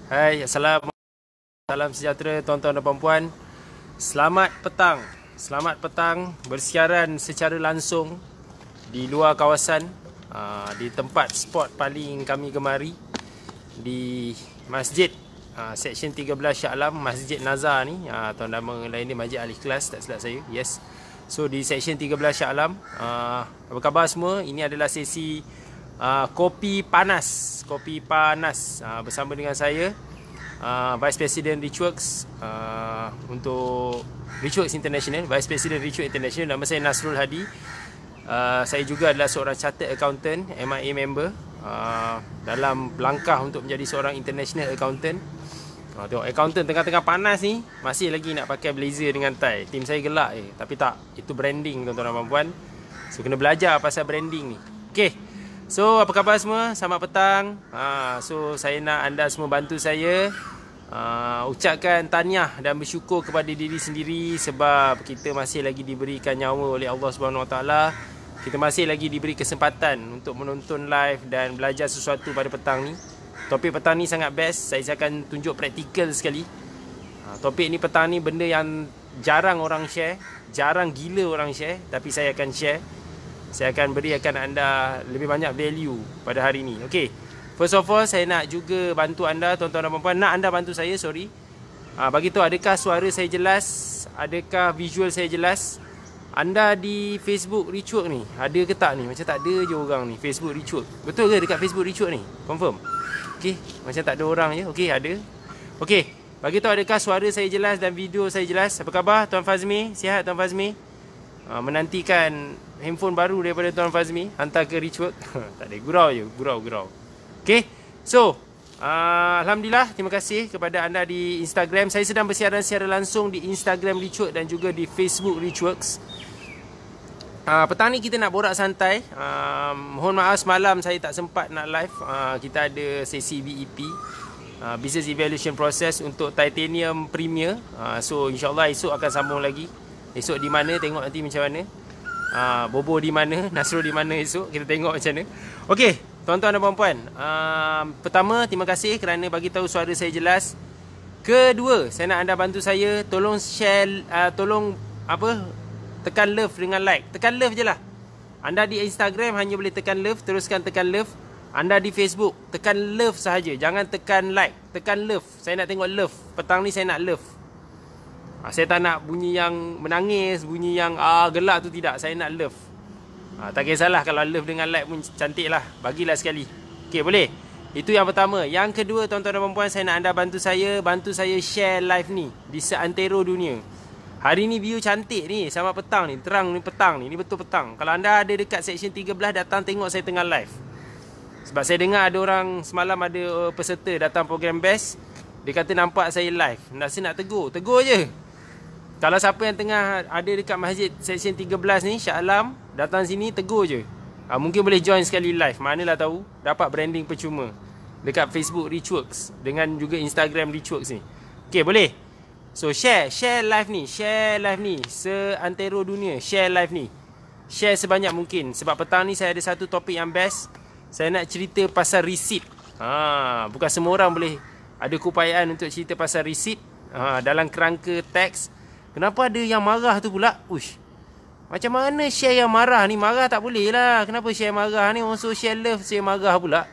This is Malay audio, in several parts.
Hai, salam sejahtera tuan-tuan dan puan-puan. Selamat petang. Selamat petang bersiaran secara langsung di luar kawasan, di tempat spot paling kami gemari, di Masjid Seksyen 13 Shah Alam, Masjid Nazar ni. Tuan nama lain ni Masjid Al-Ikhlas, tak silap saya. Yes. So di Seksyen 13 Shah Alam. Apa khabar semua? Ini adalah sesi kopi panas bersama dengan saya, Vice President Richworks, untuk Richworks International, Vice President Richworks International. Nama saya Nasrul Hadi. Saya juga adalah seorang chartered accountant, MIA member, dalam langkah untuk menjadi seorang international accountant. Tengok accountant tengah-tengah panas ni masih lagi nak pakai blazer dengan tie. Tim saya gelak tapi tak, itu branding tuan-tuan dan puan-puan. So kena belajar pasal branding ni. Okay, so apa khabar semua? Selamat petang. So saya nak anda semua bantu saya ucapkan tahniah dan bersyukur kepada diri sendiri, sebab kita masih lagi diberikan nyawa oleh Allah Subhanahu Wa Taala. Kita masih lagi diberi kesempatan untuk menonton live dan belajar sesuatu pada petang ni. Topik petang ni sangat best. Saya akan tunjuk praktikal sekali. Topik ni petang ni benda yang jarang orang share, jarang gila orang share, tapi saya akan share. Saya akan berikan anda lebih banyak value pada hari ni. Okay, first of all, saya nak juga bantu anda, tuan-tuan dan puan-puan. Nak anda bantu saya, sorry. Bagi tahu adakah suara saya jelas, adakah visual saya jelas. Anda di Facebook Richworks ni ada ke tak ni? Macam tak ada je orang ni Facebook Richworks. Betul ke dekat Facebook Richworks ni? Confirm? Okay, macam tak ada orang je. Okay, ada. Okay, bagi tahu adakah suara saya jelas dan video saya jelas. Apa khabar Tuan Fazmi? Sihat Tuan Fazmi? Menantikan handphone baru daripada Tuan Fazmi, hantar ke Richworks. Tak ada, gurau. Okay, so Alhamdulillah, terima kasih kepada anda di Instagram. Saya sedang bersiaran secara langsung di Instagram Richworks dan juga di Facebook Richworks. Petang ni kita nak borak santai. Mohon maaf semalam saya tak sempat nak live. Kita ada sesi BEP, Business Evaluation Process untuk Titanium Premier. So insyaAllah esok akan sambung lagi. Esok di mana, tengok nanti macam mana. Bobo di mana, Nasrul di mana esok, kita tengok macam mana. Okey, tuan-tuan dan puan-puan, pertama, terima kasih kerana bagi tahu suara saya jelas. Kedua, saya nak anda bantu saya, tolong share, tekan love dengan like. Tekan love je lah. Anda di Instagram hanya boleh tekan love, teruskan tekan love. Anda di Facebook, tekan love sahaja, jangan tekan like, tekan love. Saya nak tengok love. Petang ni saya nak love. Saya tak nak bunyi yang menangis, bunyi yang gelak tu, tidak. Saya nak love. Tak kisahlah kalau love dengan like pun cantik lah. Bagilah sekali. Okay, boleh? Itu yang pertama. Yang kedua, tuan-tuan dan puan-puan, saya nak anda bantu saya share live ni di seantero dunia. Hari ni view cantik ni, sama petang ni, terang ni petang ni, ni betul petang. Kalau anda ada dekat Seksyen 13, datang tengok saya tengah live. Sebab saya dengar ada orang, semalam ada peserta datang program best, dia kata nampak saya live. Saya nak tegur je. Kalau siapa yang tengah ada dekat Masjid Seksyen 13 ni, Shah Alam, datang sini tegur je. Mungkin boleh join sekali live, manalah tahu, dapat branding percuma dekat Facebook Richworks dengan juga Instagram Richworks ni. Okay, boleh? So share live ni, seantero dunia, share live ni. Share sebanyak mungkin. Sebab petang ni saya ada satu topik yang best. Saya nak cerita pasal receipt. Bukan semua orang boleh ada keupayaan untuk cerita pasal receipt dalam kerangka teks. Kenapa ada yang marah tu pula? Uish, macam mana share yang marah ni? Marah tak boleh lah. Kenapa share marah ni? Orang suruh share love, share marah pula.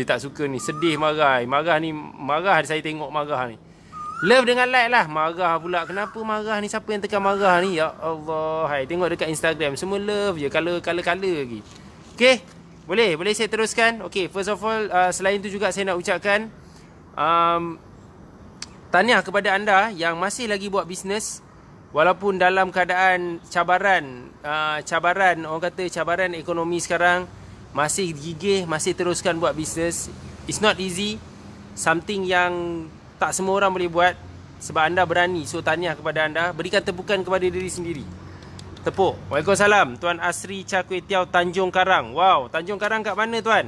Tak suka ni, sedih marah. Marah saya tengok marah ni. Love dengan like lah, marah pula. Kenapa marah ni? Siapa yang tekan marah ni? Ya Allah, tengok dekat Instagram, semua love je, color lagi. Okay, boleh saya teruskan? Okay, first of all, selain tu juga saya nak ucapkan tahniah kepada anda yang masih lagi buat bisnes. Walaupun dalam keadaan cabaran, orang kata cabaran ekonomi sekarang, masih gigih, masih teruskan buat bisnes. It's not easy. Something yang tak semua orang boleh buat. Sebab anda berani. So tahniah kepada anda. Berikan tepukan kepada diri sendiri. Tepuk. Waalaikumsalam. Tuan Asri Char Kway Teow Tanjung Karang. Wow, Tanjung Karang kat mana tuan?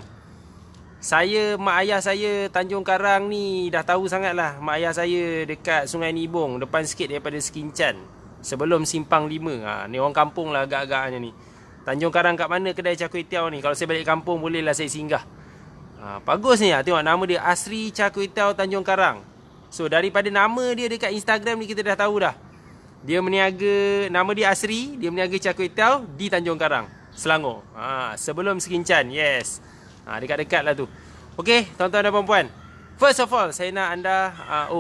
Mak ayah saya Tanjung Karang ni dah tahu sangat lah. Mak ayah saya dekat Sungai Nibong, depan sikit daripada Sekincan, sebelum Simpang 5. Ni orang kampung lah agak-agaknya ni. Tanjung Karang kat mana kedai Char Kway Teow ni? Kalau saya balik kampung bolehlah saya singgah. Bagus ni. Tengok nama dia Asri Char Kway Teow Tanjung Karang. So daripada nama dia dekat Instagram ni kita dah tahu dah. Dia meniaga, nama dia Asri, dia meniaga Char Kway Teow di Tanjung Karang, Selangor. Sebelum Serincan. Yes. Dekat-dekat lah tu. Okey, tuan-tuan dan puan-puan. First of all, saya nak anda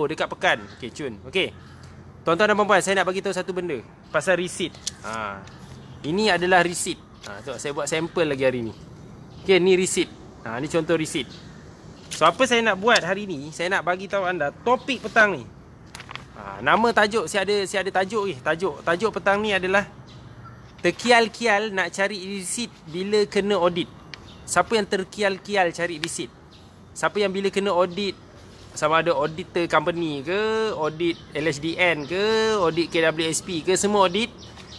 dekat Pekan. Okey, cun. Okey. Tuan-tuan dan puan-puan, saya nak bagi tahu satu benda pasal receipt. Ini adalah receipt. Tengok, saya buat sampel lagi hari ni. Okey, ni receipt. Ni contoh receipt. So apa saya nak buat hari ni, saya nak bagi tahu anda topik petang ni. Nama tajuk, saya ada tajuk ni. Tajuk petang ni adalah terkial-kial nak cari receipt bila kena audit. Siapa yang terkial-kial cari receipt? Siapa yang bila kena audit, sama ada auditor company ke, audit LHDN ke, audit KWSP ke, semua audit,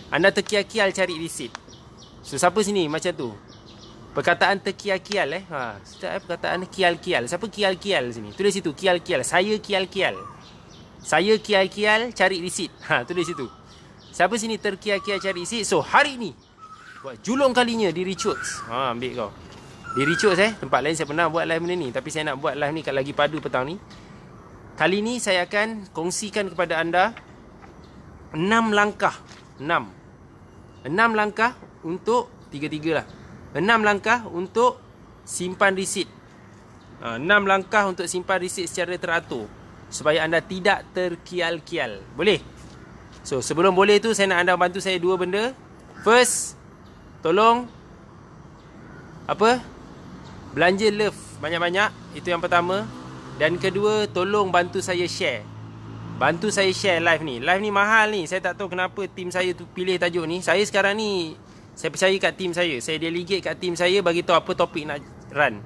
anda terkial-kial cari receipt. So siapa sini macam tu? Perkataan terkial-kial perkataan kial-kial. Siapa kial-kial sini? Tulis situ kial-kial. Saya kial-kial. Saya kial-kial cari receipt. Tulis situ. Siapa sini terkial-kial cari receipt? So hari ni buat julung kalinya di Richots. Ambil kau. Di Richots tempat lain saya pernah buat live benda ni, tapi saya nak buat live ni kat Lagi Padu petang ni. Kali ni saya akan kongsikan kepada anda 6 langkah. 6 langkah untuk 3 lah. 6 langkah untuk simpan resit. 6 langkah untuk simpan resit secara teratur supaya anda tidak terkial-kial. Boleh? So sebelum boleh tu, saya nak anda bantu saya 2 benda. First, tolong belanja love banyak-banyak. Itu yang pertama. Dan kedua, tolong bantu saya share. Bantu saya share live ni. Live ni mahal ni. Saya tak tahu kenapa tim saya tu pilih tajuk ni. Saya sekarang ni, saya percaya kat tim saya. Saya delegate kat tim saya bagi tahu apa topik nak run.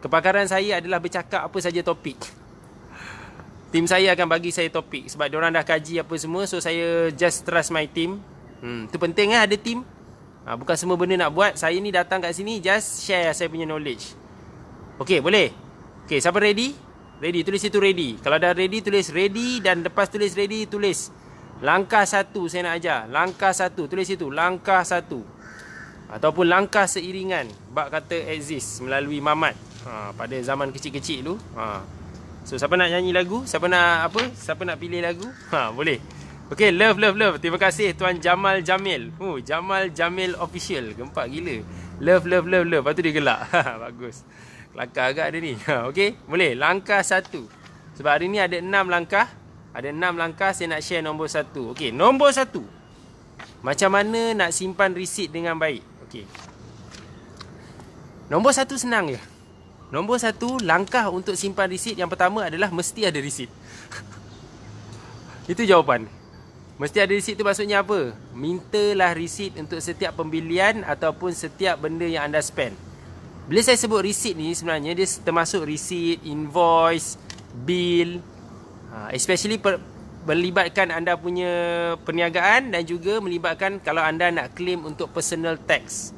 Kepakaran saya adalah bercakap apa saja topik. Tim saya akan bagi saya topik sebab diorang dah kaji apa semua. So saya just trust my team. Itu penting ada team. Bukan semua benda nak buat. Saya ni datang kat sini just share saya punya knowledge. Okey, boleh? Okey, siapa ready? Ready, tulis itu ready. Kalau dah ready, tulis ready. Dan lepas tulis ready, tulis langkah 1 saya nak ajar. Langkah 1, tulis itu langkah 1. Ataupun langkah seiringan. Bak kata exist melalui Mamat pada zaman kecil-kecil tu. So siapa nak nyanyi lagu? Siapa nak Siapa nak pilih lagu? Boleh. Okey, love. Terima kasih Tuan Jamal Jamil. Jamal Jamil official. Gempak gila. Love. Lepas tu dia gelak. Bagus. Kelakar agak dia ni. Okey, boleh. Langkah 1. Sebab hari ni ada 6 langkah. Ada 6 langkah, saya nak share nombor 1. Okey, nombor 1. Macam mana nak simpan resit dengan baik? Okey. Nombor 1 senang je. Nombor 1, langkah untuk simpan resit yang pertama adalah mesti ada resit. Itu jawapan. Mesti ada resit tu maksudnya apa? Mintalah resit untuk setiap pembelian ataupun setiap benda yang anda spend. Bila saya sebut resit ni, sebenarnya dia termasuk resit, invoice, bill, especially melibatkan anda punya perniagaan dan juga melibatkan kalau anda nak claim untuk personal tax.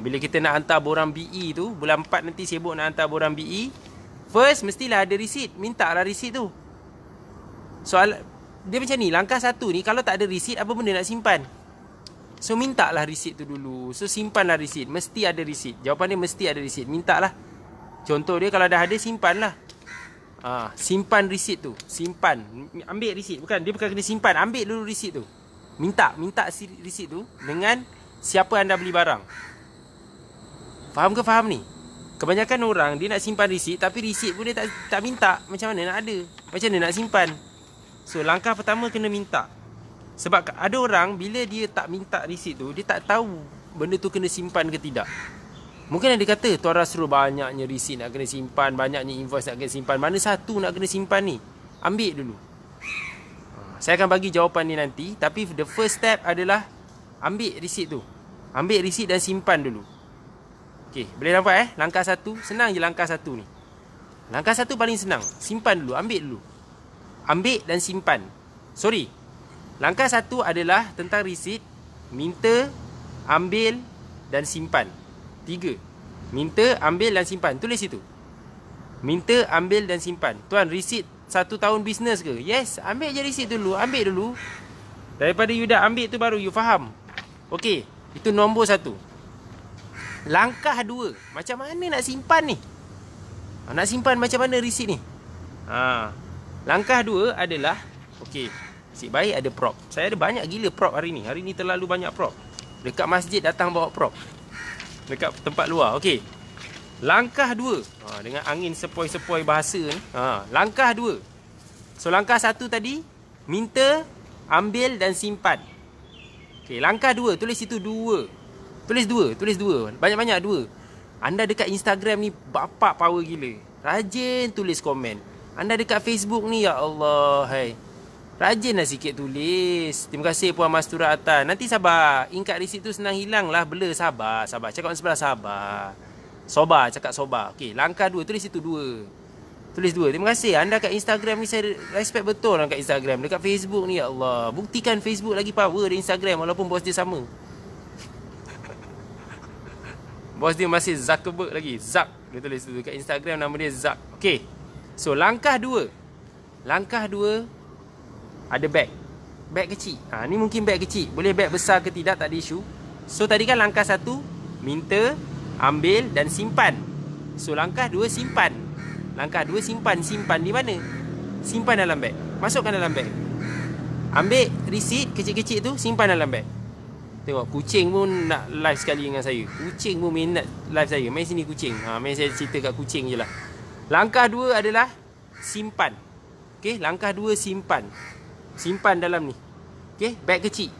Bila kita nak hantar borang BE tu, bulan 4 nanti sibuk nak hantar borang BE, first mestilah ada resit. Mintalah resit tu. Soal dia macam ni, langkah 1 ni kalau tak ada resit, apa benda nak simpan? So mintalah resit tu dulu. So simpanlah resit. Mesti ada resit. Jawapan dia mesti ada resit. Mintalah. Contoh dia kalau dah ada, simpanlah. Simpan resit tu. Simpan. Ambil resit. Dia bukan kena simpan. Ambil dulu resit tu. Minta resit tu dengan siapa anda beli barang. Faham ke faham ni? Kebanyakan orang dia nak simpan resit, tapi resit pun dia tak minta. Macam mana nak ada? Macam mana nak simpan? So langkah pertama kena minta. Sebab ada orang bila dia tak minta resit tu, dia tak tahu benda tu kena simpan ke tidak. Mungkin dia kata, Tuan Rasrul banyaknya resit nak kena simpan, banyaknya invoice nak kena simpan. Mana satu nak kena simpan ni? Ambil dulu. Saya akan bagi jawapan ni nanti. Tapi the first step adalah ambil resit tu. Ambil resit dan simpan dulu. Okey, boleh nampak langkah 1. Senang je langkah 1 ni. Langkah 1 paling senang. Simpan dulu, ambil dulu. Ambil dan simpan. Sorry. Langkah 1 adalah tentang resit. Minta, ambil dan simpan. 3. Minta, ambil dan simpan. Tulis itu. Minta, ambil dan simpan. Tuan, resit 1 tahun bisnes ke? Yes, ambil je resit dulu. Ambil dulu. Daripada you dah ambil tu baru you faham. Okey, itu nombor 1. Langkah 2. Macam mana nak simpan ni? Nak simpan macam mana resit ni? Langkah 2 adalah, okey, nasib baik ada prop. Saya ada banyak gila prop hari ni. Hari ni terlalu banyak prop. Dekat masjid datang bawa prop. Dekat tempat luar. Okey. Langkah 2. Dengan angin sepoi-sepoi bahasa ni. Langkah 2. So langkah 1 tadi, minta, ambil dan simpan. Okey, langkah 2, tulis situ 2. Tulis 2. Banyak-banyak 2. Anda dekat Instagram ni bapak power gila. Rajin tulis komen. Anda dekat Facebook ni, ya Allah, hai. Rajinlah sikit tulis. Terima kasih Puan Mastura Atan. Nanti sabar. Inkat resit tu senang hilang lah. Blur, sabar. Cakap orang sebelah, sabar. Cakap sobar. Okey, langkah 2, tulis situ 2. Tulis 2. Terima kasih. Anda kat Instagram ni saya respect betul lah kat Instagram. Dekat Facebook ni, ya Allah. Buktikan Facebook lagi power dari Instagram walaupun bos dia sama. Bos dia masih Zuckerberg lagi. Zuck. Dia tulis tu dekat Instagram nama dia Zuck. Okey. So langkah 2. Langkah 2 ada beg. Beg kecil. Ni mungkin beg kecil. Boleh beg besar ke tidak, tak ada isu. So tadi kan langkah 1 minta, ambil dan simpan. So langkah 2 simpan. Langkah 2 simpan. Simpan di mana? Simpan dalam beg. Masukkan dalam beg. Ambil resit kecil-kecil tu, simpan dalam beg. Tengok, kucing pun nak live sekali dengan saya. Kucing pun minat live saya. Main sini kucing. Main saya cerita kat kucing je lah. Langkah 2 adalah simpan. Okey, langkah 2 simpan. Simpan dalam ni. Okey, beg kecil.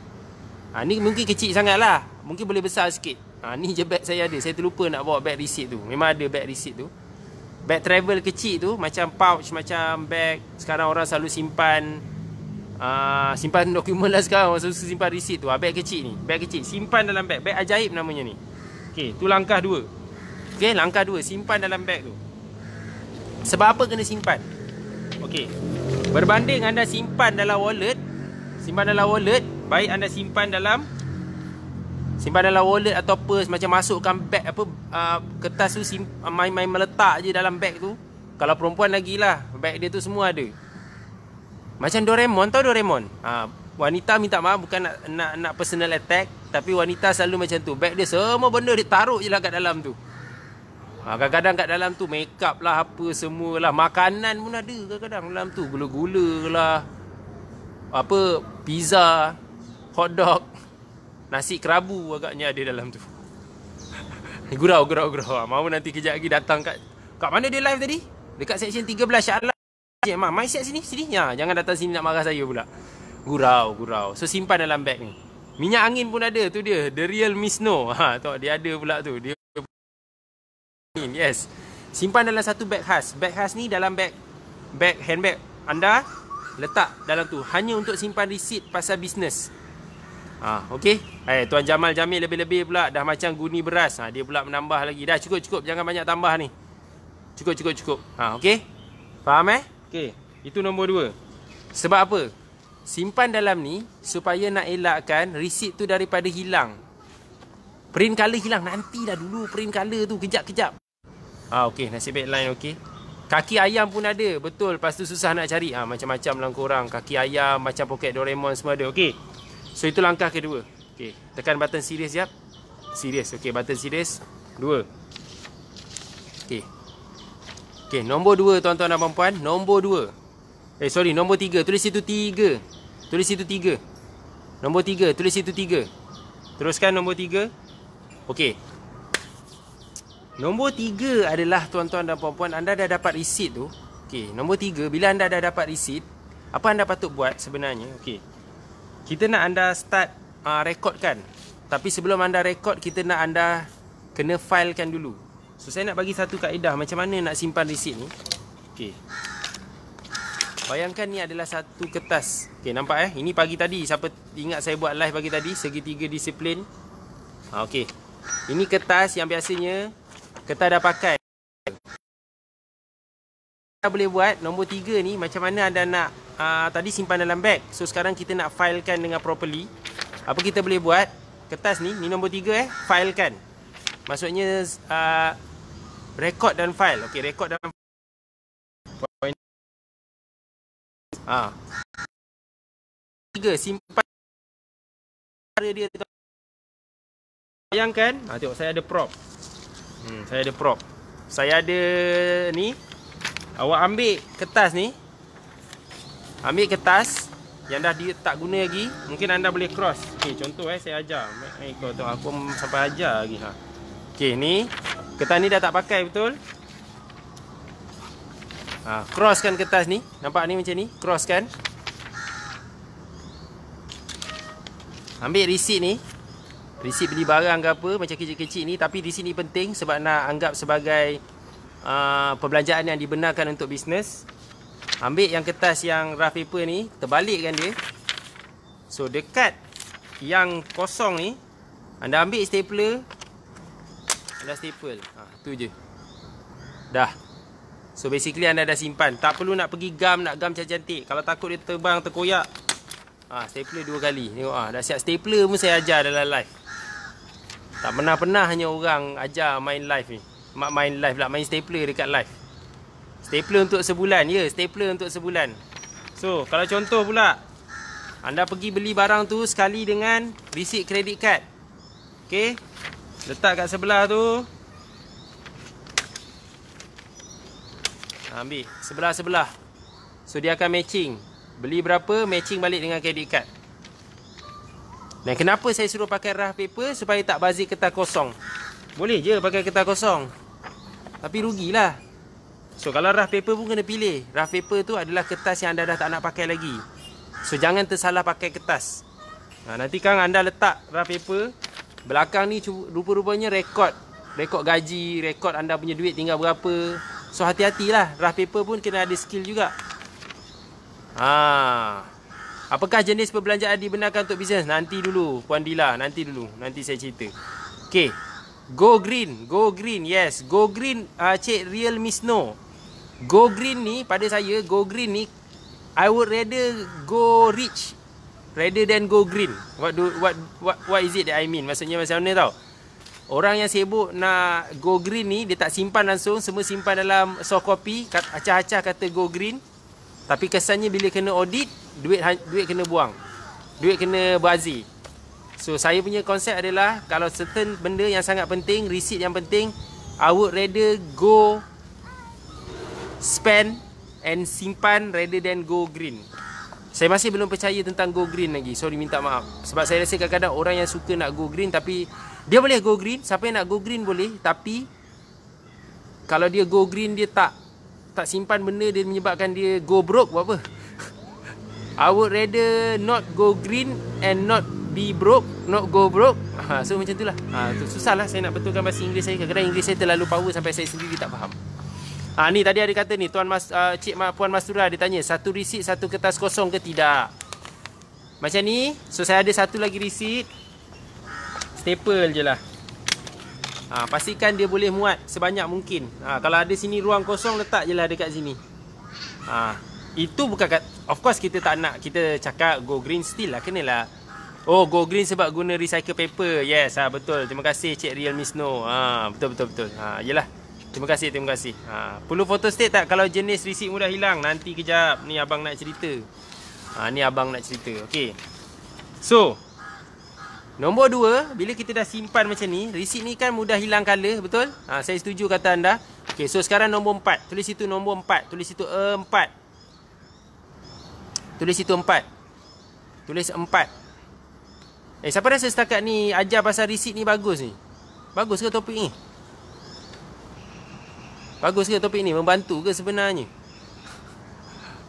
Ni mungkin kecil sangat lah. Mungkin boleh besar sikit. Ni je beg saya ada. Saya terlupa nak bawa beg resit tu. Memang ada beg resit tu. Beg travel kecil tu, macam pouch, macam beg. Sekarang orang selalu simpan simpan dokumen lah sekarang. Orang selalu simpan resit tu. Beg kecil ni. Beg kecil. Simpan dalam beg. Beg ajaib namanya ni. Okey, tu langkah 2. Okey, langkah 2. Simpan dalam beg tu. Sebab apa kena simpan? Okey. Berbanding anda simpan dalam wallet, baik anda simpan dalam wallet atau purse, macam masukkan beg kertas tu main-main meletak je dalam beg tu. Kalau perempuan lagi lah, beg dia tu semua ada. Macam Doraemon, tahu Doraemon? Wanita minta maaf, bukan nak personal attack, tapi wanita selalu macam tu. Beg dia semua benda dia taruh je lah kat dalam tu. Kadang-kadang kat dalam tu make up lah, apa semualah. Makanan pun ada kadang-kadang dalam tu. Gula-gula lah, pizza, hotdog, nasi kerabu agaknya ada dalam tu. Gurau. Mau nanti kejap lagi datang kat mana dia live tadi? Dekat section 13 Syah Alam. Mai siap sini. Jangan datang sini nak marah saya pula. Gurau. So simpan dalam beg ni. Minyak angin pun ada tu dia. The real Miss No. Tengok dia ada pula tu. Dia yes. Simpan dalam satu beg khas. Beg khas ni dalam beg handbag anda letak dalam tu hanya untuk simpan resit pasal bisnes. Okey. Tuan Jamal Jamil lebih-lebih pula dah macam guni beras. Dia pula menambah lagi. Dah cukup, jangan banyak tambah ni. Cukup. Okey. Faham Okey. Itu nombor 2. Sebab apa? Simpan dalam ni supaya nak elakkan resit tu daripada hilang. Print colour hilang. Nantilah dulu print colour tu. Kejap. Okey, nasib baik line okey. Kaki ayam pun ada. Betul. Lepas tu susah nak cari. Macam-macam lah korang. Kaki ayam, macam poket Doraemon semua ada. Okey. So itu langkah kedua. Okey. Tekan button serius jap. Serius. Okey, button serius. 2. Okey. Okey, nombor 2 tuan-tuan dan puan-puan. Nombor 2. Nombor 3. Tulis situ 3. Nombor 3. Tulis situ 3. Teruskan nombor 3. Okey. Nombor 3 adalah tuan-tuan dan puan-puan, anda dah dapat resit tu. Okey, nombor 3, bila anda dah dapat resit, apa anda patut buat sebenarnya? Okey. Kita nak anda start rekodkan. Tapi sebelum anda rekod, kita nak anda kena filekan dulu. So saya nak bagi satu kaedah macam mana nak simpan resit ni. Okey. Bayangkan ni adalah satu kertas. Okey, nampak Ini pagi tadi, siapa ingat saya buat live pagi tadi, segitiga disiplin. Okey. Ini kertas yang biasanya kita dah pakai. Kita boleh buat nombor 3 ni macam mana anda nak tadi simpan dalam beg. So sekarang kita nak filekan dengan properly. Apa kita boleh buat? Kertas ni nombor 3 filekan. Maksudnya record dan file. Okey, record dan point. 3 simpan dia. Bayangkan, tengok saya ada prop. Saya ada prop. saya ada ni. Awak ambil kertas ni. Ambil kertas yang dah dia tak guna lagi. Mungkin anda boleh cross. Okey, contoh saya ajar. Kau tahu aku sampai ajar lagi ha. Okey, ni kertas ni dah tak pakai betul. Crosskan kertas ni. Nampak ni macam ni? Crosskan. Ambil receipt ni. Receipt beli barang ke apa macam kecil-kecil ni, tapi receipt ni penting sebab nak anggap sebagai perbelanjaan yang dibenarkan untuk bisnes. Ambil yang kertas yang rough paper ni, terbalikkan dia. So dekat yang kosong ni anda ambil stapler, anda staple. Tu je. Dah. So basically anda dah simpan. Tak perlu nak pergi gam, nak gam cantik-cantik. Kalau takut dia terbang, terkoyak, stapler 2 kali. Tengok dah siap. Stapler pun saya ajar dalam live. Tak pernah hanya orang ajar main live ni. Main live pula, main stapler dekat live. Stapler untuk sebulan. Ya, stapler untuk sebulan. So, kalau contoh pula, anda pergi beli barang tu sekali dengan receipt credit card. Okey. Letak kat sebelah tu. Ambil sebelah-sebelah. So, dia akan matching. Beli berapa, matching balik dengan credit card. Dan kenapa saya suruh pakai rough paper? Supaya tak bazir kertas kosong. Boleh je pakai kertas kosong, tapi rugilah. So kalau rough paper pun kena pilih. Rough paper tu adalah kertas yang anda dah tak nak pakai lagi. So jangan tersalah pakai kertas. Nanti kan anda letak rough paper, belakang ni rupa-rupanya rekod gaji, rekod anda punya duit tinggal berapa. So hati-hatilah. Rough paper pun kena ada skill juga. Apakah jenis perbelanjaan dibenarkan untuk bisnes? Nanti dulu Puan Dila, nanti dulu. Nanti saya cerita. Okey. Go green. Go green. Yes. Go green, Cik Real Miss No. Go green ni pada saya, go green ni I would rather go rich rather than go green. What is it that I mean? Maksudnya macam mana tau? Orang yang sibuk nak go green ni, dia tak simpan langsung, semua simpan dalam soft copy, acah-acah kata go green. Tapi kesannya bila kena audit, duit kena buang. Duit kena bazir. So saya punya konsep adalah kalau certain benda yang sangat penting, receipt yang penting, I would rather go spend and simpan rather than go green. Saya masih belum percaya tentang go green lagi. Sorry, minta maaf. Sebab saya rasa kadang-kadang orang yang suka nak go green, tapi dia boleh go green, siapa yang nak go green boleh, tapi kalau dia go green dia tak simpan benda, dia menyebabkan dia go broke, buat apa? I would rather not go green and not be broke, not go broke. So macam itulah. Tu susahlah saya nak betulkan bahasa Inggeris saya. Kadang-kadang Inggeris saya terlalu power sampai saya sendiri tak faham. Ni tadi ada kata ni, Puan Mastura dia tanya, satu receipt satu kertas kosong ke tidak? Macam ni. So saya ada satu lagi receipt. Staple je lah. Pastikan dia boleh muat sebanyak mungkin. Kalau ada sini ruang kosong, letak je lah dekat sini. Itu bukan of course kita tak nak kita cakap go green still lah, kenalah. Oh, go green sebab guna recycle paper. Yes, betul. Terima kasih Cik Real Miss No. Betul. Yelah. Terima kasih. Perlu photostat tak kalau jenis receipt mudah hilang? Nanti kejap. Ni abang nak cerita. Okey. So, nombor 2, bila kita dah simpan macam ni, receipt ni kan mudah hilang color, betul? Saya setuju kata anda. Okey, so sekarang nombor 4. Tulis situ nombor 4. Tulis situ 4. Tulis situ 4. Tulis 4. Siapa rasa setakat ni ajar pasal receipt ni bagus ni? Bagus ke topik ni? Membantu ke sebenarnya?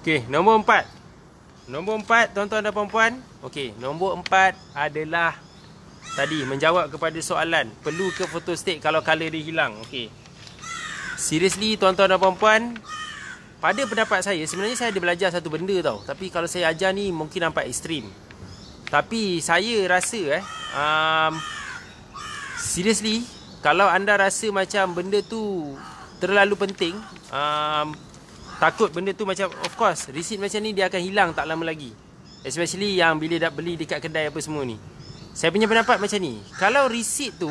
Okey, nombor 4. Nombor 4, tuan-tuan dan puan-puan. Okey, nombor 4 adalah tadi menjawab kepada soalan, perlu ke photostat kalau color dia hilang? Okey. Seriously tuan-tuan dan puan-puan, pada pendapat saya, sebenarnya saya ada belajar satu benda tau. Tapi kalau saya ajar ni mungkin nampak ekstrim. Tapi saya rasa seriously, kalau anda rasa macam benda tu terlalu penting, takut benda tu macam, of course, receipt macam ni dia akan hilang tak lama lagi. Especially yang bila dah beli dekat kedai apa semua ni. Saya punya pendapat macam ni. Kalau receipt tu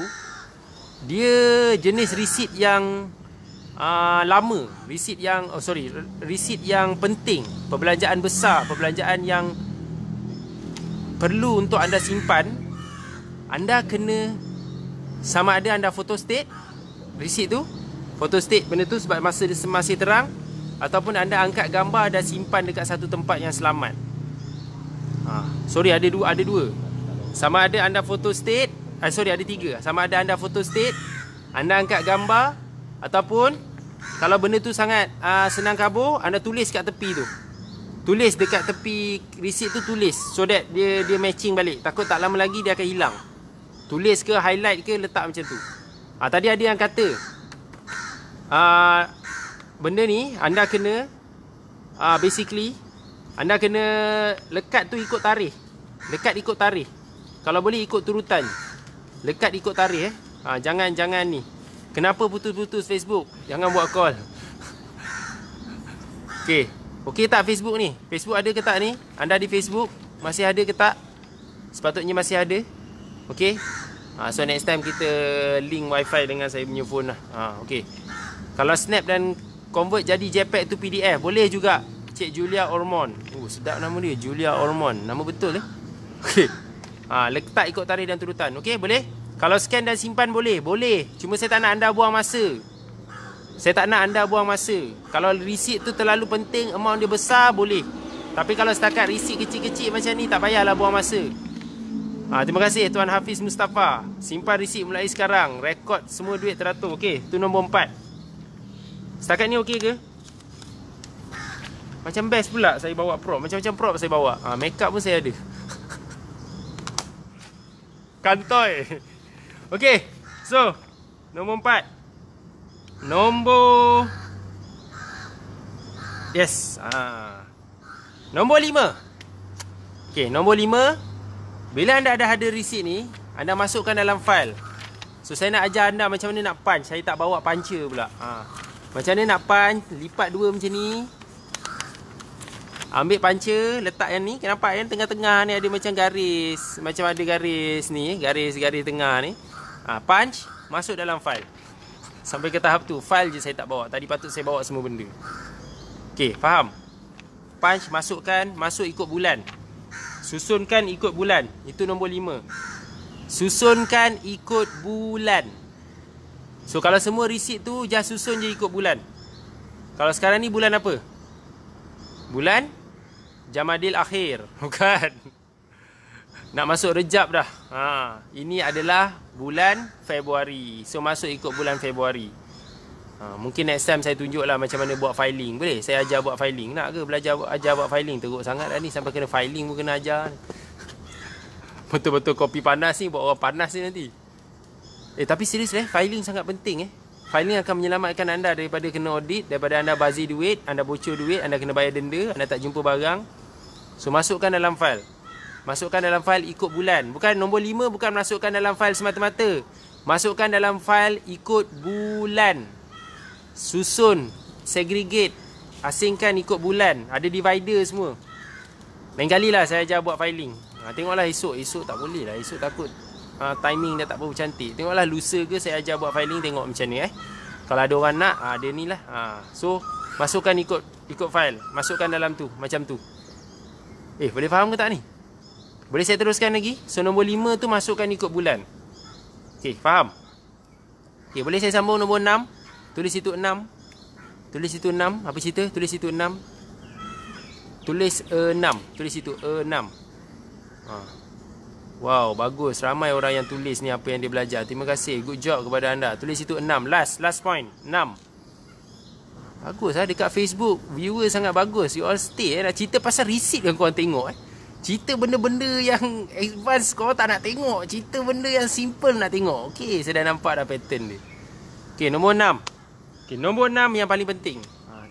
dia jenis receipt yang lama, receipt yang penting, perbelanjaan besar, perbelanjaan yang perlu untuk anda simpan, anda kena sama ada anda photostat receipt tu Photo state benda tu sebab masa dia masih terang, ataupun anda angkat gambar dan simpan dekat satu tempat yang selamat. Sorry, ada dua. Sama ada anda photo state, ada tiga. Sama ada anda photo state, anda angkat gambar, ataupun kalau benda tu sangat senang kabur, anda tulis kat tepi tu. Tulis dekat tepi receipt tu, tulis so that dia matching balik. Takut tak lama lagi dia akan hilang. Tulis ke, highlight ke, letak macam tu. Tadi ada yang kata benda ni anda kena basically anda kena lekat tu ikut tarikh. Lekat ikut tarikh. Kalau boleh ikut turutan. Lekat ikut tarikh jangan ni. Kenapa putus-putus Facebook? Jangan buat call. Okey tak Facebook ni? Facebook ada ke tak ni? Anda di Facebook? Masih ada ke tak? Sepatutnya masih ada. Okey. So next time kita link wifi dengan saya punya phone lah. Okey. Kalau snap dan convert jadi JPEG tu PDF, boleh juga. Cik Julia Ormond. Sedap nama dia, Julia Ormond. Nama betul Okey. Letak ikut tarikh dan turutan. Okey, boleh? Kalau scan dan simpan boleh? Boleh. Cuma saya tak nak anda buang masa. Kalau receipt tu terlalu penting, amount dia besar, boleh. Tapi kalau setakat receipt kecil-kecil macam ni, tak payahlah buang masa. Terima kasih Tuan Hafiz Mustafa. Simpan receipt mulai sekarang. Rekod semua duit teratur. Okey, tu nombor 4. Setakat ni okey ke? Macam best pula saya bawa prop. Macam-macam prop saya bawa. Makeup pun saya ada. Kantoi. Okey. So, nombor 4. Nombor 5. Okey, nombor 5. Bila anda dah ada receipt ni, anda masukkan dalam file. So, saya nak ajar anda macam mana nak punch. Saya tak bawa puncher pula. Macam mana nak punch. Lipat dua macam ni. Ambil puncher, letak yang ni. Nampak yang tengah-tengah ni ada macam garis. Macam ada garis ni. Garis-garis tengah ni. Punch, masuk dalam file. Sampai ke tahap tu. File je saya tak bawa. Tadi patut saya bawa semua benda. Okey, faham? Punch, masukkan. Masuk ikut bulan. Susunkan ikut bulan. Itu nombor 5. Susunkan ikut bulan. So, kalau semua receipt tu, just susun je ikut bulan. Kalau sekarang ni bulan apa? Bulan Jamadil Akhir. Bukan. Nak masuk Rejab dah. Ini adalah bulan Februari. So, masuk ikut bulan Februari. Mungkin next time saya tunjuklah macam mana buat filing. Boleh? Saya ajar buat filing. Nak ke belajar ajar buat filing? Teruk sangat dah ni. Sampai kena filing pun kena ajar. Betul-betul kopi panas ni. Buat orang panas ni nanti. Tapi serius filing sangat penting Filing akan menyelamatkan anda daripada kena audit, daripada anda bazir duit, anda bocor duit, anda kena bayar denda, anda tak jumpa barang. So, masukkan dalam file. Masukkan dalam file ikut bulan. Bukan nombor 5, bukan masukkan dalam file semata-mata. Masukkan dalam file ikut bulan. Susun, segregate, asingkan ikut bulan. Ada divider semua. Lain kali lah saya ajar buat filing. Tengoklah esok. Esok tak boleh lah. Esok takut timing dah tak berapa cantik. Tengoklah lusa ke saya ajar buat filing, tengok macam ni Kalau ada orang nak, dia ni lah. So, masukkan ikut file. Masukkan dalam tu, macam tu. Boleh faham ke tak ni? Boleh saya teruskan lagi? So, nombor 5 tu masukkan ikut bulan. Okey, faham? Okey, boleh saya sambung nombor 6? Tulis situ 6. Tulis situ 6. Apa cerita? Tulis situ 6. Tulis 6. Tulis situ 6. Wow, bagus. Ramai orang yang tulis ni apa yang dia belajar. Terima kasih. Good job kepada anda. Tulis situ 6. Last point. 6. Bagus dekat Facebook. Viewer sangat bagus. You all stay Nak cerita pasal receipt yang korang tengok Cerita benda-benda yang advance korang tak nak tengok. Cerita benda yang simple nak tengok. Okey, saya dah nampak dah pattern dia. Okey, nombor 6. Okey, nombor 6 yang paling penting.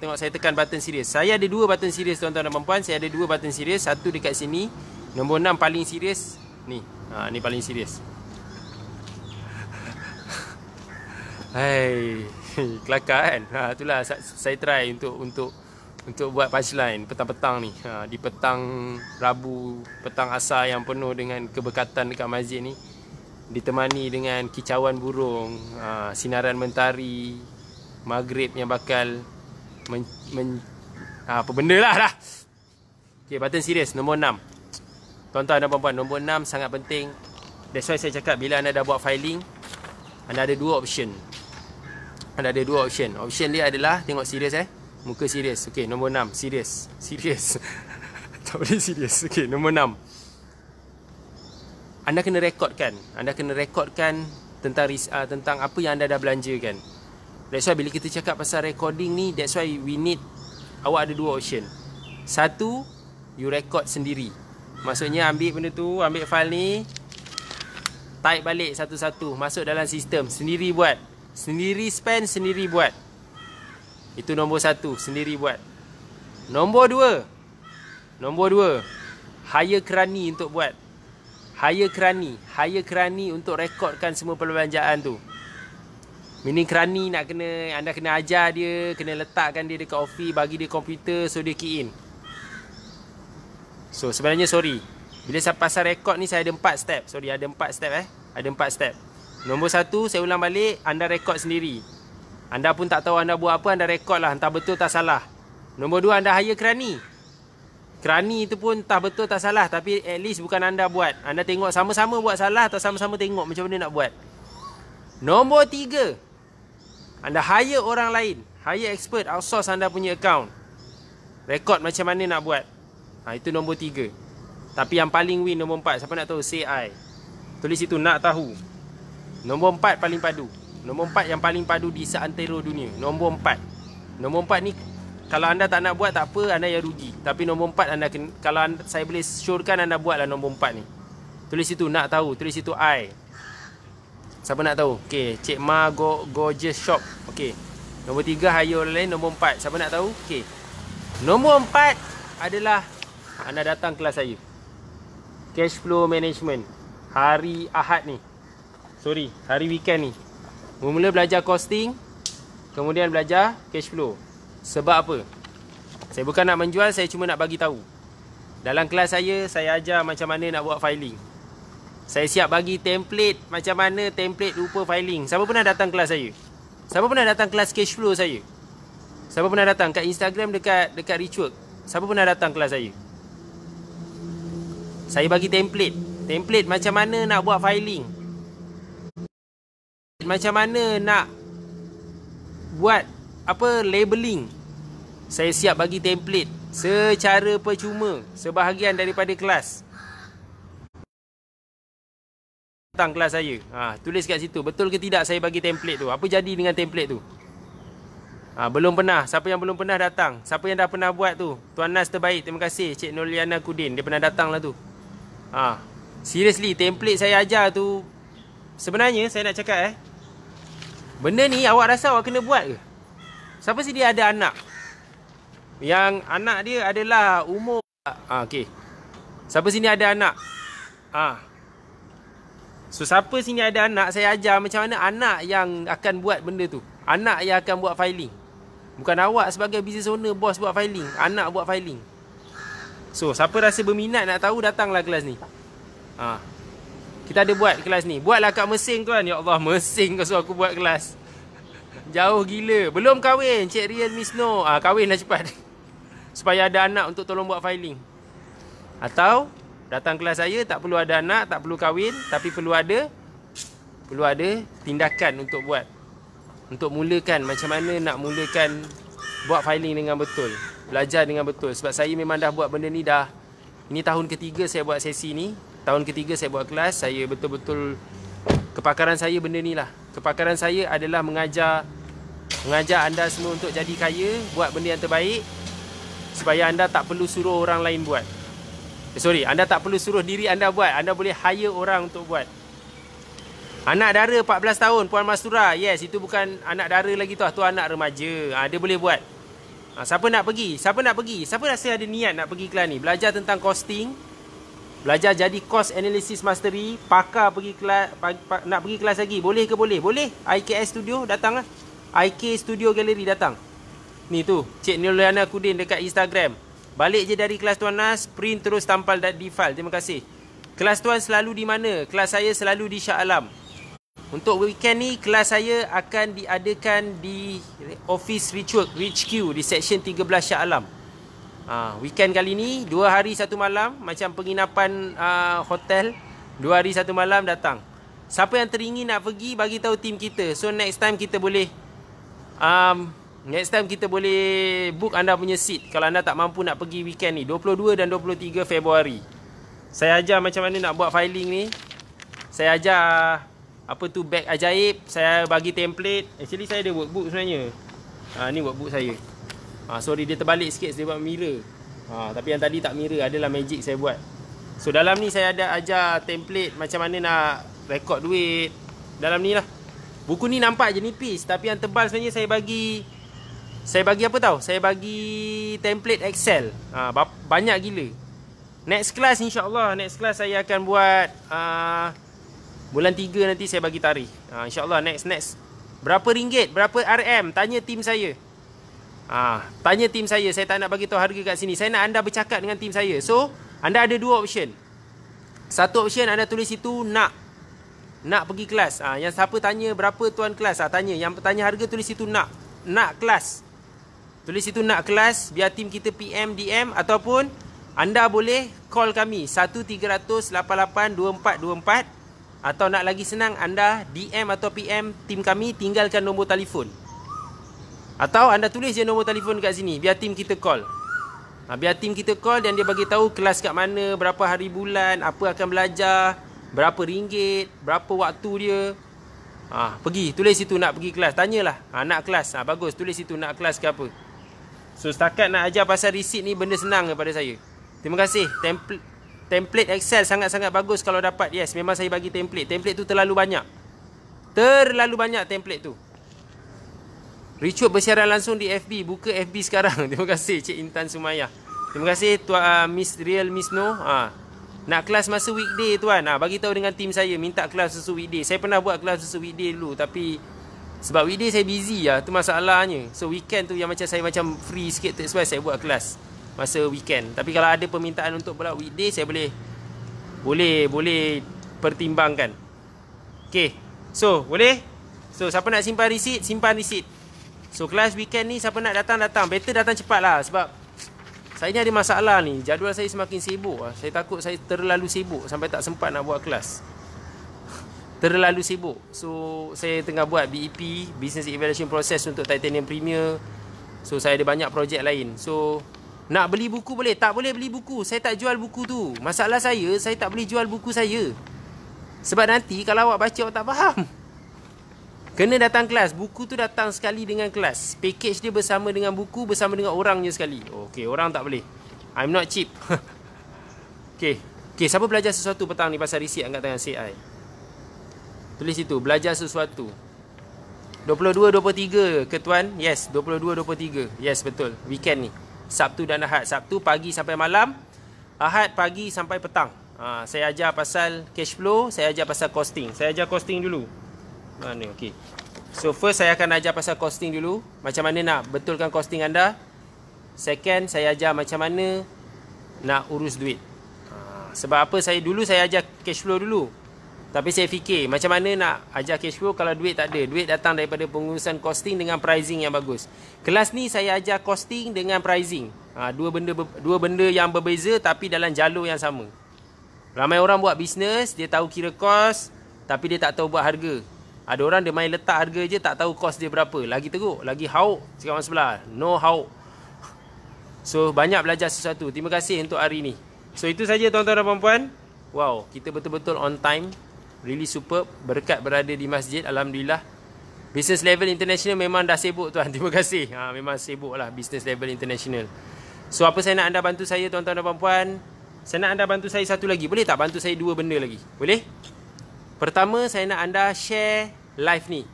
Tengok saya tekan button serius. Saya ada 2 button serius tuan-tuan dan puan-puan. Saya ada 2 button serius. Satu dekat sini. Nombor 6 paling serius. Ni. Ni paling serius. Kelakar kan? Itulah saya try untuk buat punchline petang-petang ni. Di petang Rabu, petang asar yang penuh dengan keberkatan dekat masjid ni, ditemani dengan kicauan burung, sinaran mentari, maghrib yang bakal apa benda lah dah. Okay, button serius nombor 6. Tuan-tuan dan puan-puan, nombor 6 sangat penting. That's why saya cakap bila anda dah buat filing, anda ada 2 option. Ada 2 option. Option dia adalah tengok serius muka serius. Okey, nombor 6 serius. Serius. Tak boleh serius. Okey, nombor 6. Anda kena rekodkan. Anda kena rekodkan tentang apa yang anda dah belanjakan. That's why bila kita cakap pasal recording ni, that's why we need, awak ada 2 option. Satu, you record sendiri. Maksudnya ambil benda tu, ambil file ni, type balik satu-satu, masuk dalam sistem, sendiri buat. Sendiri spend, sendiri buat. Itu nombor 1, sendiri buat. Nombor 2, hire kerani untuk buat. Hire kerani untuk rekodkan semua perbelanjaan tu. Meaning kerani anda kena ajar dia, kena letakkan dia dekat office, bagi dia komputer, so dia key in. So sebenarnya bila saya pasal rekod ni, saya ada 4 step. Ada 4 step Ada 4 step. Nombor 1, saya ulang balik, anda rekod sendiri. Anda pun tak tahu anda buat apa, anda rekod lah, entah betul tak salah. Nombor 2, anda hire kerani. Kerani itu pun entah betul tak salah, tapi at least bukan anda buat. Anda tengok sama-sama buat salah atau sama-sama tengok macam mana nak buat. Nombor 3, anda hire orang lain. Hire expert, outsource anda punya account. Rekod macam mana nak buat. Itu nombor 3. Tapi yang paling win nombor 4. Siapa nak tahu? Say I. Tulis itu, nak tahu. Nombor 4 paling padu. Nombor 4 yang paling padu di seantero dunia. Nombor 4. Nombor 4 ni, kalau anda tak nak buat tak apa, anda yang rugi. Tapi nombor 4 anda kena, kalau saya boleh syorkan, anda buatlah nombor 4 ni. Tulis itu, nak tahu. Tulis itu I. Siapa nak tahu? Okey, Cik Ma Gorgeous Shop. Okey. Nombor 3 hire orang lain. Nombor 4 siapa nak tahu? Okey. Nombor 4 adalah anda datang kelas saya. Cash flow management. Hari Ahad ni. Hari weekend ni. Mula belajar costing, kemudian belajar cash flow. Sebab apa? Saya bukan nak menjual, saya cuma nak bagi tahu. Dalam kelas saya ajar macam mana nak buat filing. Saya siap bagi template, macam mana template rupa filing. Siapa pernah datang kelas saya? Siapa pernah datang kelas cash flow saya? Siapa pernah datang kat Instagram dekat Richwork? Siapa pernah datang kelas saya? Saya bagi template. Template macam mana nak buat filing. Macam mana nak buat labeling. Saya siap bagi template secara percuma, sebahagian daripada kelas. Datang kelas saya. Tulis kat situ, betul ke tidak saya bagi template tu? Apa jadi dengan template tu? Belum pernah. Siapa yang belum pernah datang? Siapa yang dah pernah buat tu? Tuan Nas terbaik. Terima kasih Cik Nurliana Kudin. Dia pernah datang lah tu. Seriously, template saya ajar tu, sebenarnya saya nak cakap benda ni awak rasa awak kena buat ke? Siapa sini ada anak? Yang anak dia adalah umur okey. Siapa sini ada anak? So siapa sini ada anak, saya ajar macam mana anak yang akan buat benda tu. Anak yang akan buat filing. Bukan awak sebagai business owner, bos buat filing. Anak buat filing. So siapa rasa berminat nak tahu, datanglah kelas ni. Kita ada buat kelas ni. Buatlah kat Mersing tuan. Ya Allah, Mersing kau suruh aku buat kelas. Jauh gila. Belum kahwin Cik Rian Miss No. Kahwinlah cepat. Supaya ada anak untuk tolong buat filing. Atau datang kelas saya, tak perlu ada anak, tak perlu kahwin, tapi perlu ada tindakan untuk buat. Untuk mulakan, macam mana nak mulakan buat filing dengan betul. Belajar dengan betul. Sebab saya memang dah buat benda ni dah. Ini tahun ketiga saya buat sesi ni. Tahun ketiga saya buat kelas. Saya betul-betul, kepakaran saya benda ni lah. Kepakaran saya adalah mengajar anda semua untuk jadi kaya, buat benda yang terbaik, supaya anda tak perlu suruh orang lain buat. Anda tak perlu suruh diri anda buat. Anda boleh hire orang untuk buat. Anak dara 14 tahun, Puan Mastura. Yes, itu bukan anak dara lagi tu. Tu anak remaja. Dia boleh buat. Siapa nak pergi? Siapa rasa ada niat nak pergi kelas ni? Belajar tentang costing. Belajar jadi cost analysis mastery. Pakar pergi kelas, nak pergi kelas lagi. Boleh ke boleh? Boleh. IKS Studio, datanglah. IK Studio Gallery, datang. Ni tu, Cik Nurliana Kudin dekat Instagram. Balik je dari kelas Tuan Nas, print terus tampal di file. Terima kasih. Kelas Tuan selalu di mana? Kelas saya selalu di Shah Alam. Untuk weekend ni, kelas saya akan diadakan di Office Richwork, RichQ, di Section 13 Shah Alam. Weekend kali ni, 2 hari 1 malam, macam penginapan hotel. 2 hari 1 malam, datang. Siapa yang teringin nak pergi, bagi tahu tim kita. So next time kita boleh Next time kita boleh book anda punya seat kalau anda tak mampu nak pergi weekend ni, 22 dan 23 Februari. Saya ajar macam mana nak buat filing ni. Saya ajar apa tu beg ajaib. Saya bagi template. Actually saya ada workbook sebenarnya. Ni workbook saya. Sorry dia terbalik sikit sebab mirror. Tapi yang tadi tak mirror, adalah magic saya buat. So dalam ni saya ada ajar template macam mana nak rekod duit. Dalam ni lah. Buku ni nampak je nipis, tapi yang tebal sebenarnya saya bagi apa tahu? Saya bagi template Excel. Banyak gila. Next class insya-Allah, next class saya akan buat bulan 3 nanti saya bagi tarikh. Insya-Allah next. Berapa ringgit? Berapa RM? Tanya tim saya. Tanya tim saya tak nak bagi tahu harga kat sini. Saya nak anda bercakap dengan tim saya. So, anda ada dua option. Satu option anda tulis itu nak pergi kelas. Yang siapa tanya berapa tuan kelas? Tanya. Yang tanya harga tulis itu nak kelas. Tulis itu nak kelas, biar tim kita PM, DM ataupun anda boleh call kami 1300882424 atau nak lagi senang anda DM atau PM tim kami, tinggalkan nombor telefon. Atau anda tulis je nombor telefon kat sini biar tim kita call. Biar tim kita call dan dia bagi tahu kelas kat mana, berapa hari bulan, apa akan belajar, berapa ringgit, berapa waktu dia. Pergi, tulis situ nak pergi kelas. Tanyalah, nak kelas. Bagus, tulis situ nak kelas ke apa. So setakat nak ajar pasal receipt ni benda senang kepada saya. Terima kasih. Template Excel sangat-sangat bagus kalau dapat. Yes, memang saya bagi template. Template tu terlalu banyak. Terlalu banyak template tu. Richard bersiaran langsung di FB. Buka FB sekarang. Terima kasih Cik Intan Sumayah. Terima kasih Tuan Miss Real Miss No. Nak kelas masa weekday tuan. Bagi tahu dengan tim saya minta kelas masa weekday. Saya pernah buat kelas masa weekday dulu tapi sebab weekday saya busy lah, tu masalahnya. So weekend tu yang macam saya macam free sikit, that's why saya buat kelas masa weekend. Tapi kalau ada permintaan untuk pula weekday, saya boleh pertimbangkan. Okay, so boleh. So siapa nak simpan receipt, simpan receipt. So kelas weekend ni siapa nak datang, better datang cepat lah. Sebab saya ni ada masalah ni, jadual saya semakin sibuk lah. Saya takut saya terlalu sibuk sampai tak sempat nak buat kelas. Terlalu sibuk. So saya tengah buat BEP, Business Evaluation Process untuk Titanium Premier. So saya ada banyak projek lain. So nak beli buku boleh? Tak boleh beli buku. Saya tak jual buku tu. Masalah saya tak boleh jual buku saya. Sebab nanti kalau awak baca awak tak faham. Kena datang kelas. Buku tu datang sekali dengan kelas. Package dia bersama dengan buku, bersama dengan orangnya sekali. Okay, orang tak boleh. I'm not cheap. Okay, siapa belajar sesuatu petang ni pasal receipt angkat tangan CI. Tulis itu, belajar sesuatu. 22-23 ke tuan? Yes, 22-23. Yes, betul. Weekend ni. Sabtu dan Ahad. Sabtu pagi sampai malam. Ahad pagi sampai petang. Saya ajar pasal cash flow. Saya ajar pasal costing. Saya ajar costing dulu. Mana? Okay. So, first saya akan ajar pasal costing dulu. Macam mana nak betulkan costing anda. Second, saya ajar macam mana nak urus duit. Sebab apa saya ajar cash flow dulu. Tapi saya fikir macam mana nak ajar cash flow kalau duit tak ada. Duit datang daripada pengurusan costing dengan pricing yang bagus. Kelas ni saya ajar costing dengan pricing. Dua benda yang berbeza tapi dalam jalur yang sama. Ramai orang buat bisnes, dia tahu kira kos tapi dia tak tahu buat harga. Ada orang dia main letak harga je, tak tahu kos dia berapa. Lagi teruk, lagi hauk cakap orang sebelah. No hauk. So banyak belajar sesuatu. Terima kasih untuk hari ni. So itu saja tuan-tuan dan puan-puan. Wow, kita betul-betul on time. Really superb. Berkat berada di masjid. Alhamdulillah. Business Level International memang dah sibuk tuan. Terima kasih. Memang sibuk lah Business Level International. So apa saya nak anda bantu saya tuan-tuan dan puan-puan? Saya nak anda bantu saya satu lagi. Boleh tak bantu saya dua benda lagi? Boleh? Pertama, saya nak anda share live ni.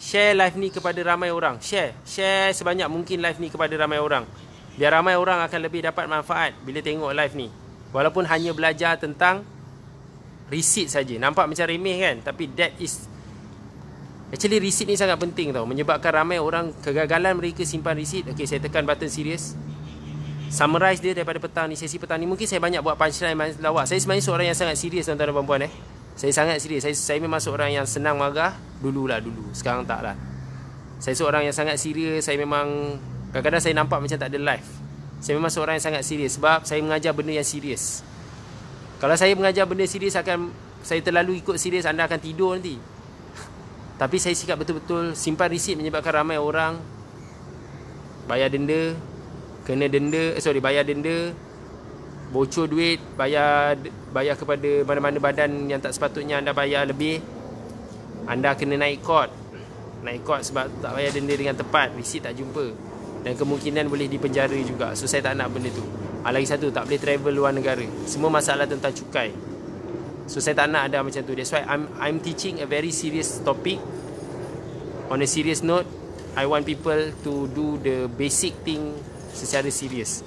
Share live ni kepada ramai orang. Share sebanyak mungkin live ni kepada ramai orang. Biar ramai orang akan lebih dapat manfaat bila tengok live ni. Walaupun hanya belajar tentang receipt saja. Nampak macam remeh kan? Tapi that is actually receipt ni sangat penting tau. Menyebabkan ramai orang kegagalan mereka simpan receipt. Okay, saya tekan button serius. Summarize dia daripada petang ni, sesi petang ni. Mungkin saya banyak buat punchline lawak. Saya sebenarnya seorang yang sangat serius tuan-tuan dan puan-puan. Saya sangat serius. Saya memang seorang yang senang marah. Dulu. Sekarang tak lah. Saya seorang yang sangat serius. Saya memang kadang-kadang saya nampak macam tak ada live. Saya memang seorang yang sangat serius. Sebab saya mengajar benda yang serius. Kalau saya mengajar benda serius, saya terlalu ikut serius, anda akan tidur nanti. Tapi saya sikap betul-betul simpan resit menyebabkan ramai orang bayar denda, bayar denda, bocor duit, bayar kepada mana-mana badan yang tak sepatutnya anda bayar lebih. Anda kena naik court sebab tak bayar denda dengan tepat, resit tak jumpa, dan kemungkinan boleh dipenjara juga. So saya tak nak benda tu. Lagi satu, tak boleh travel luar negara. Semua masalah tentang cukai. So saya tak nak ada macam tu. That's why I'm teaching a very serious topic. On a serious note, I want people to do the basic thing secara serius.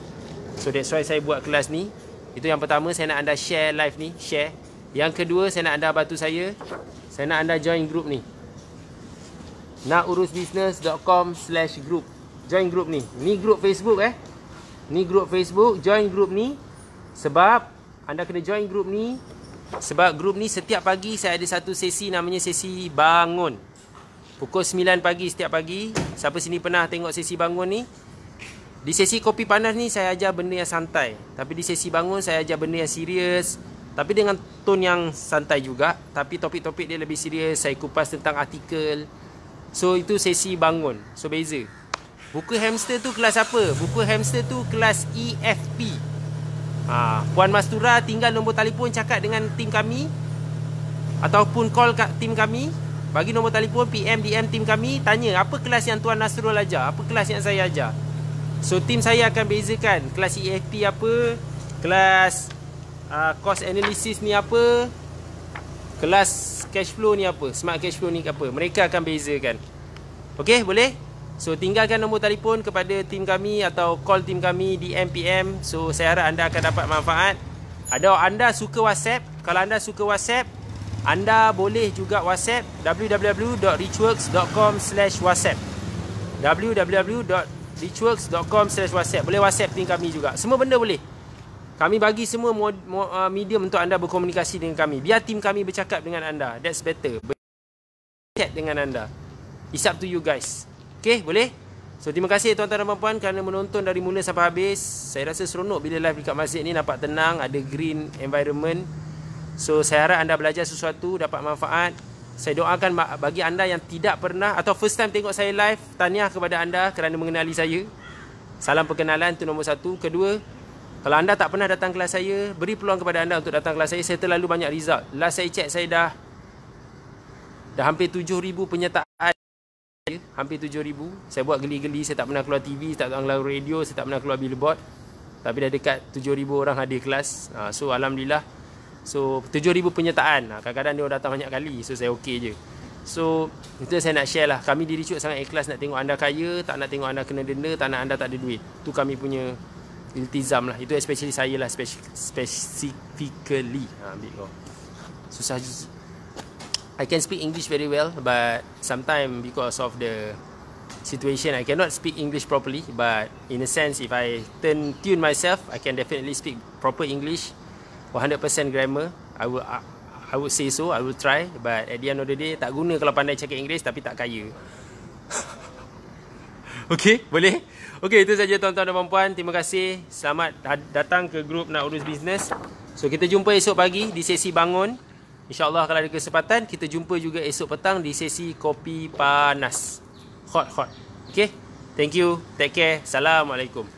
So that's why saya buat kelas ni. Itu yang pertama, saya nak anda share live ni, share. Yang kedua, saya nak anda bantu saya. Saya nak anda join group ni. Nakurusbusiness.com/group. Join group ni. Ni group Facebook Ni group Facebook. Join group ni. Sebab anda kena join group ni. Sebab group ni setiap pagi saya ada satu sesi namanya sesi bangun. Pukul 9 pagi setiap pagi. Siapa sini pernah tengok sesi bangun ni? Di sesi kopi panas ni saya ajar benda yang santai. Tapi di sesi bangun saya ajar benda yang serius. Tapi dengan tone yang santai juga. Tapi topik-topik dia lebih serius. Saya kupas tentang artikel. So itu sesi bangun. So beza. Buku hamster tu kelas apa? Buku hamster tu kelas EFP. Puan Mastura tinggal nombor telefon, cakap dengan tim kami ataupun call kat tim kami, bagi nombor telefon, PM, DM tim kami, tanya apa kelas yang Tuan Nasrul ajar, apa kelas yang saya ajar. So tim saya akan bezakan kelas EFP apa, kelas cost analysis ni apa, kelas cash flow ni apa, smart cash flow ni apa. Mereka akan bezakan. Okey, boleh? So tinggalkan nombor telefon kepada tim kami atau call tim kami, DM, PM. So saya harap anda akan dapat manfaat. Ada anda suka WhatsApp, kalau anda suka WhatsApp, anda boleh juga WhatsApp www.richworks.com/whatsapp. www.richworks.com/whatsapp. Boleh WhatsApp tim kami juga. Semua benda boleh. Kami bagi semua medium untuk anda berkomunikasi dengan kami. Biar tim kami bercakap dengan anda. That's better. Chat dengan anda. It's up to you guys. Okay, boleh? So terima kasih tuan-tuan dan puan-puan kerana menonton dari mula sampai habis. Saya rasa seronok bila live dekat masjid ni, nampak tenang, ada green environment. So saya harap anda belajar sesuatu, dapat manfaat. Saya doakan bagi anda yang tidak pernah atau first time tengok saya live, tahniah kepada anda kerana mengenali saya. Salam perkenalan, itu nombor satu. Kedua, kalau anda tak pernah datang kelas saya, beri peluang kepada anda untuk datang kelas saya. Saya terlalu banyak result. Last saya check, saya dah hampir 7,000 penyertaan. Hampir 7,000. Saya buat geli-geli. Saya tak pernah keluar TV, saya tak pernah keluar radio, saya tak pernah keluar billboard. Tapi dah dekat 7,000 orang hadir kelas. So Alhamdulillah. So 7,000 penyertaan. Kadang-kadang dia datang banyak kali. So saya okey je. So itu saya nak share lah. Kami di Richworks sangat ikhlas nak tengok anda kaya, tak nak tengok anda kena denda, tak nak anda tak ada duit. Tu kami punya iltizam lah. Itu especially saya lah, specifically. Susah. I can speak English very well, but sometimes because of the situation, I cannot speak English properly. But in a sense, if I tune myself, I can definitely speak proper English, 100% grammar. I would say so. I will try. But at the end of the day, tak guna kalau pandai cakap Inggeris tapi tak kaya. Okay, boleh? Okay, itu saja tuan-tuan dan puan-puan. Terima kasih. Selamat datang ke grup Nak Urus Bisnes. So kita jumpa esok pagi di sesi bangun. InsyaAllah kalau ada kesempatan, kita jumpa juga esok petang di sesi kopi panas. Hot. Okay? Thank you. Take care. Assalamualaikum.